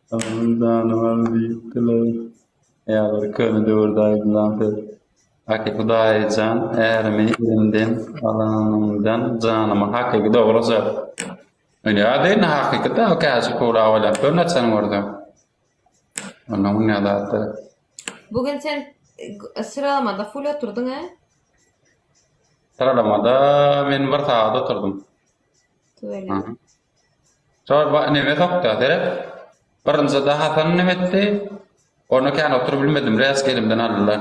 Tanrı'dan büyüktüler. Eğer könüde oradaydılar. Hakiki dahican, eğerimi elimden, alanımdan, canımı hakiki doğru söz. Öyle adayın hakiki de o kâşı kula ola. Dönnet sen orada. Onun ne adı? Bugün sen sıralamada full oturdun ha? Sıralamada ben bir saat oturdum. Öyle. Sonra neme soktu derek. Birinci daha Hasan nemetti. Onu kan oturup bilmedim. Reis elimden aldılar.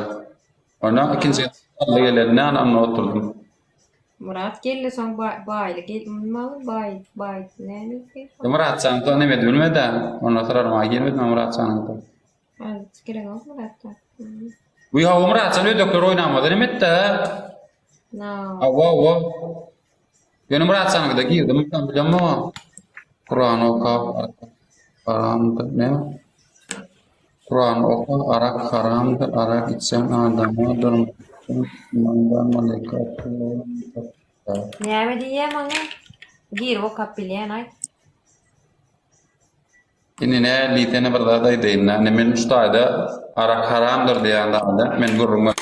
Onu ikinci aldı gelene anamla oturdum. Murat geldi son baylı gel mal bay ne ki? Murat sen to nemedi bilmedi. Onu sıralama gelmedi Murat sen to. Hadi çıkırın o Murat'ta. Bu ya Murat sen öyle doktor oynamadı nemetti. No. Awa. Yani Murat sen de girdim. Ben biliyorum ama Kur'an oku. Haramdır ne? Kur'an oku. Arak haramdır. Arak içsen adamı durmasın. Mandan malaikat. Ne diye mana? Gir o kapilya nay. Ini ne litene berdaya deyinna. Ne men ustada arak haramdır diyen dağda. Men gurruma.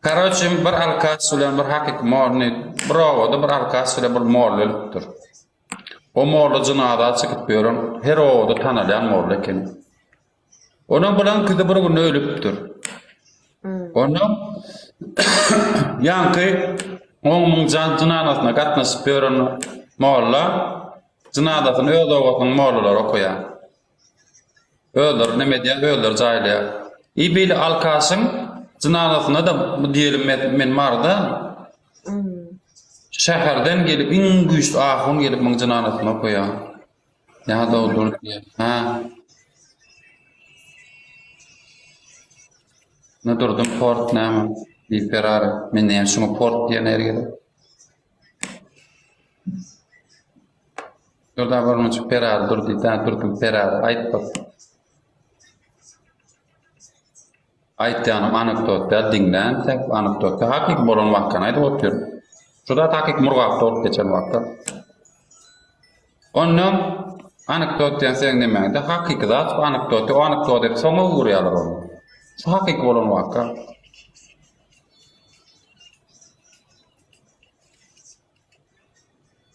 Karoçim bir alkas ulan bir hakik morni. Bravo da bir alkas ulan bir morluluktur. O morlu cınada çıkıp diyorum. Her o da tanılayan morlu eken. Onun bilen kıdı bir gün ölüptür. Onun yankı onun cınadasına katmasıp diyorum morlu. Cınadasını öldüğün morlular okuyan. Öldür ne diye öldür cahiliye. İbili alkasın cınadasına da diyelim men vardı. Şehirden gelip in güçlü ahun gelip mın cınadasını okuyan. Ya da olur diye. Ha. Ne durdum port ne ama bir Ferrari. Men ne şunu port diye nereye? Durda var mı Ferrari durdu da durdum Ferrari ayıp bak. Ayıp yanım anekdot dinlen tek anekdot hakik bolon vakkan aydı oturuyor. Şurada hakik murgak tot geçen vakta. Onun anekdot diyen sen demekte hakik zat o anekdot hep sonra uğrayalar onu. Şu hakik bolon vakka.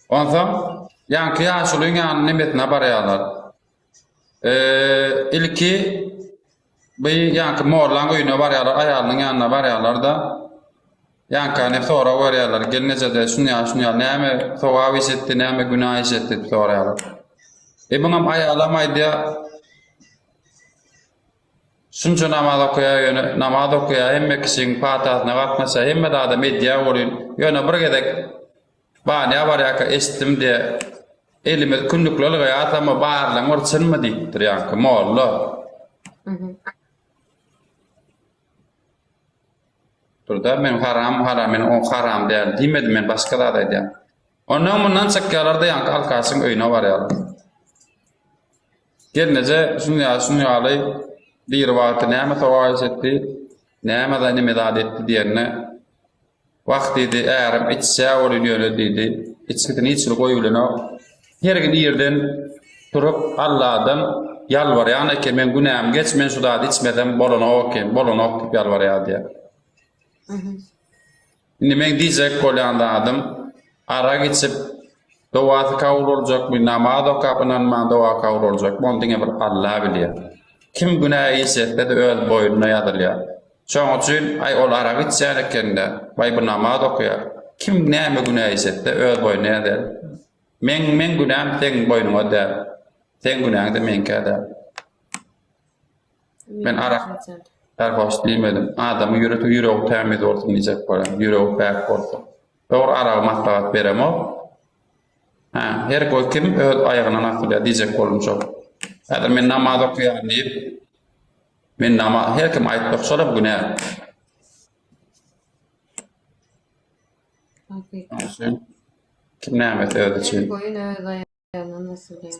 Ondan yankı yaşılığın yanı nimetine barayalar. İlki bir yankı morlan oyuna barayalar, ayarının yanına barayalar da yankı hani sonra barayalar. Gelince de şunu ya, neyme soğağı işetti, neyme günah işetti sorayalar. Bunun ayarlamaydı ya, şunca namaz okuya, hemme kişinin patasına bakmasa, hemme daha da medya olun. Yöne bir gedek, bana var ya ki estim diye, elime kündüklü hayat ama bağırlan ortasın mı deyiptir yankı, morlu. Turda men haram, men o haram değil, demedim men başka da deydi. Ondan bundan çıkıyorlar da yankı alkasın öyüne var ya. Gelince şunu alay, bir vakti neyme savaş etti, neyme da nimedad etti diyene, vaktiydi eğerim içse oluyor dedi, içsiden içlik oyulunu, her gün yerden turup Allah'dan yalvarayan eken men günahım geç, men suda içmeden bolona okuyup yalvaraya diye. Şimdi men diyecek kolyanda adım, ara geçip, duası kavur olacak, bir namaz okapınan man dua kavur olacak, montinge bir Allah biliyor. Kim günahı hissetti de öl boyununa yadırlıyor. Çoğun için ay ol ara geçsen ekende, vay bir namaz okuyor. Kim neyme günahı hissetti öl boyununa yadırlıyor. Men günahım sen boynuna der. Sen günahın da men kadar. Ben ara hoş bilmedim. Adamı yüreği temiz olsun diyecek bana. Yüreği pek olsun. Doğru ara maslahat verem o. Her koy kim ayağına nasıl ya diyecek olum çok. Eğer men namaz okuyan deyip men namaz her kim ayet doksola bugün ya. Kim neymet öyle için. Boyun öyle ayağına nasıl ya?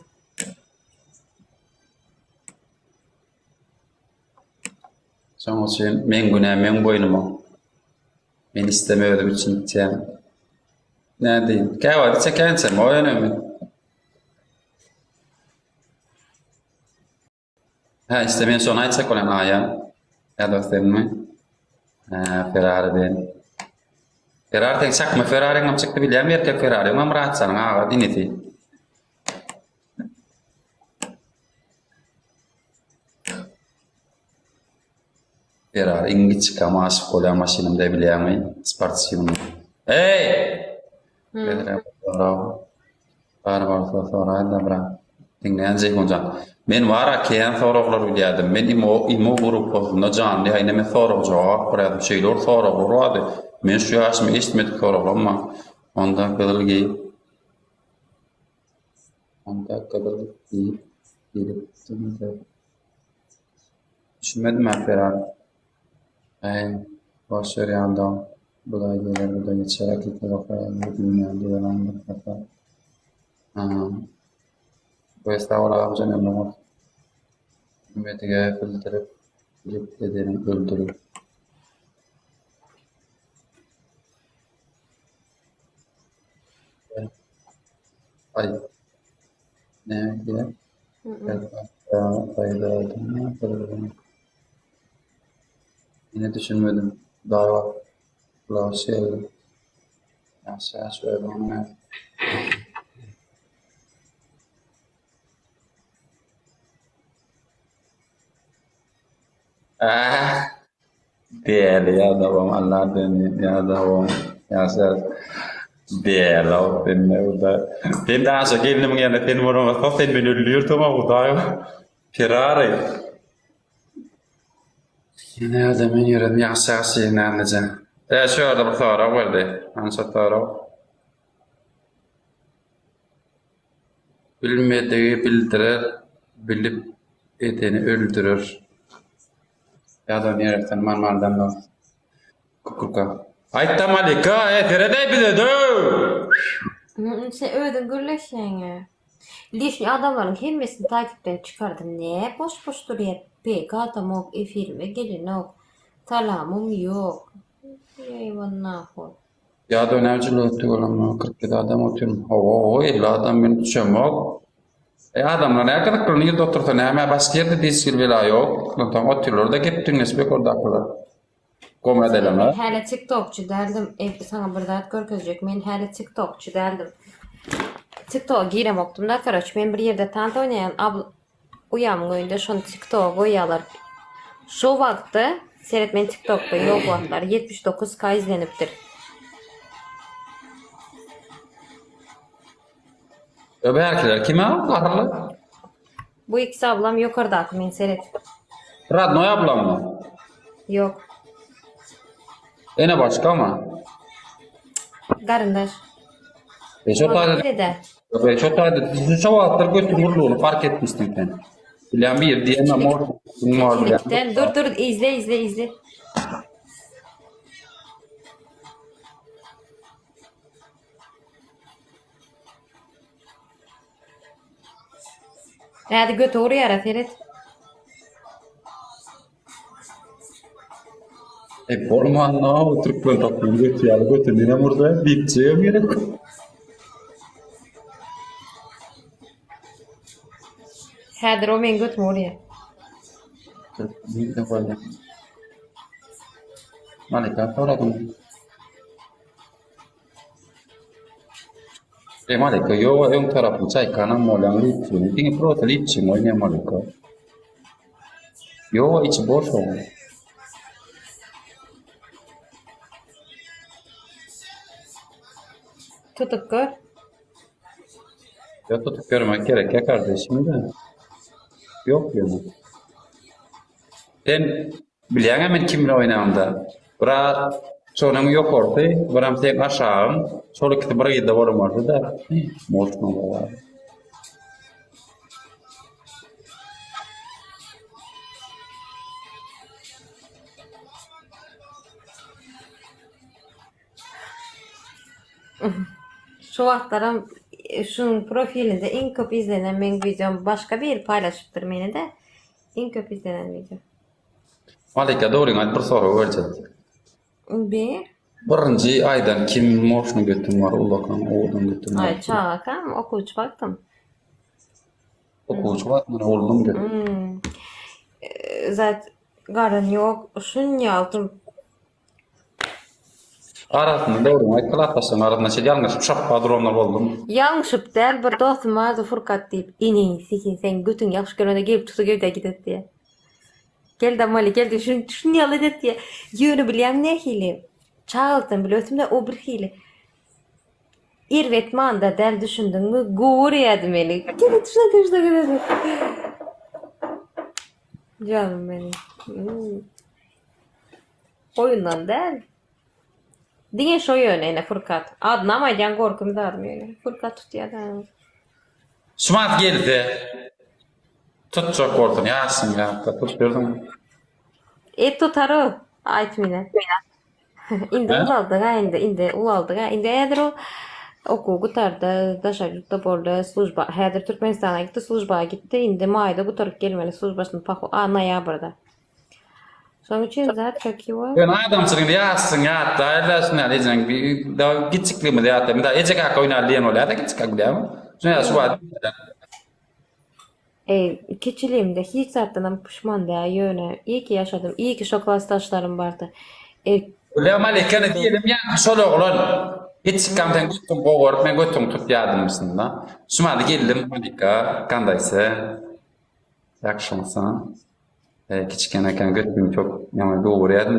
Son için men günah men boynumu. Men istemiyordum için diyeceğim. Ne diyeyim? Kahvaltı çekersen o önemli. Ha işte men şonu aýtsak bolan aýan. Ýa-da Ferrari'den. Ferrari'den çakma Ferrari'den çykdy bilýär erkek Ferrari. Mam rahat sanyň aga ineti. Ferrari ingiç kamas bolan maşynymda bilýärmi? Sportsyny. Hey! Bar sonra da bra. Dinleyen zeyhuncan. Men vara keyen soraglar bilýärdim. Men imo grupyna janly aýna men sorag jogap berýärdim. Şeýler sorag berýärdi. Men şu ýaşymy eşitmedik soraglarma. Onda gydylgy. Onda gydylgy. Düşünmedim ben Ferrari. Başlar yandan. Bu da gelir, bu da geçerek iki bakayım. Bu dünya diyelim. Bu estağfurullah amcan emlamak. Ümmetine bildirip, bilip edelim, öldürüp. Ay. Ne diye? Fayda aldım. Yine düşünmedim. Daha Lausiel. Ya şöyle bana. Değerli ya da Allah beni ya da ya sen değerli o beni orada. Ben daha sonra gelinim yani ben bunu sen beni ölüyor tamam o da Ferrari. Yine adamın yürüdüm ya sesi ne anlayacağım. Şu orada bir sonra vardı. Ansa sonra. Bilmediği bildirir, bilip edeni öldürür. Ya da niyerekten manmardan da. Kukurka. Aytta Malika, terede biledi. Sen öyle gürleşen. Lişni adamların hemmesini takipten çıkardım. Ne boş boş duruyor. Pek adam yok, filme gelin yok. Talamım yok. Eyvallah. Ya da önemli olan 47 adam oturuyorum. O 50 adam beni düşemem. Adamlar ne kadar kılınıyor doktorda ne hemen başka yerde değişir bile yok. Tam oturuyorlar da gittin nesbek orada akıllar. Komedyeler. Hele TikTokçu derdim. Sana burada görkezecek. Men hele TikTokçu derdim. TikTok'a girem oktum da karoç. Men bir yerde tant oynayan uyam oyunda şonu TikTok'a koyalar. Şu vakti seyretmen TikTok'ta yok vaktlar 79K izleniptir. Öberkiler kime karlı? Bu ikisi ablam yukarıda men seyret. Radnoy ablam mı? Yok. Ene başka mı? Garındaş. Beşot ayda. Beşot ayda. Şu vaktlar götürürdü onu fark etmiştim ben. Bilen bir diyemem orada. Dur izle. Hadi götü oraya ara Ferit. Ormanla oturup ben takıyorum götürüyorum orada biteceğim yere. Hadi o men götü oraya. Ne böyle? Malika soradım. Malika yo ön tarafı çay kanam molan litçi. Dini prota litçi mo ne Malika. Yo içi boş oldu. Tutup gör. Ya tutup görmek gerek ya kardeşim de. Yok yani. Sen bilen hemen kimle oynağında. Bırak sonun yok ortaya. Bırak sen aşağım. Sonra kitap buraya da varım da. Morşma var. Şu vaxtlarım şunun profilinde en köp izlenen benim videom başka bir paylaşıptır beni de. En köp izlenen video. Malika doğru bir soru vereceğiz. Bir. Birinci aydan kim morşunu götüm var ulakan oğlum götüm var. Ay çağakam okuyucu baktım. Okuyucu var mı oğlum götüm. zat garyn yok. Şun ýaltym. Arasında doğru aytlatasın arasında şey yanlış şappa duranlar oldum. Ýalňyşyp däl bir dostum vardy Furkat diýip, "Ini, sen götüň ýaşy görende gelip tutsa gevde gidet" diýe. Geldi Mali geldi şunu ýaly edet diýe. Ýöne bilýän nähili. Çağıltym bilötüm de o bir hili. İrvetman da däl düşündüňmi? Gowur ýady meni. Gel tuşla geledim. Canım benim. Oyundan däl. Diňe şo ýöne Furkat. Adnamaýan gorkumy da adım ýöne. Furkat tutýar da. Sumat geldi. Tutacak ortadan yansın ya. Tutuyordum. Tutaro. Aýtmyna. Indi ulaldyk ha, indi ulaldyk ha. Indi häzir o okuw gutarda, daşaýykda boldy, slujba. Häzir Türkmenistana gitdi, slujbaya gitdi. Indi maýda gutarıp gelmeli slujbasyny pahu noýabrda. Şoň üçin zat köki var. Ben adamçylygyny ýaşsyn ya. Daýrlasyn ýa-da bir da gitsikligimi ýa-da bir da ejek aka oýnarlyan bolýar da gitsik gidýärmi? Şoňa şu wagt. Keçilimde hiç zatdan pişman da ýöne. İyi ki yaşadım. İyi ki şo klassdaşlarym bardy. Ulan malekene diýelim ýa şol oglan. Hiç kamdan gittim gowar, men götüm tutýardymsyn da. Şumady geldim Malika, kandaýsa? Ýakşymysan? Kiçikene götüm çok ýaman gowar ýadım.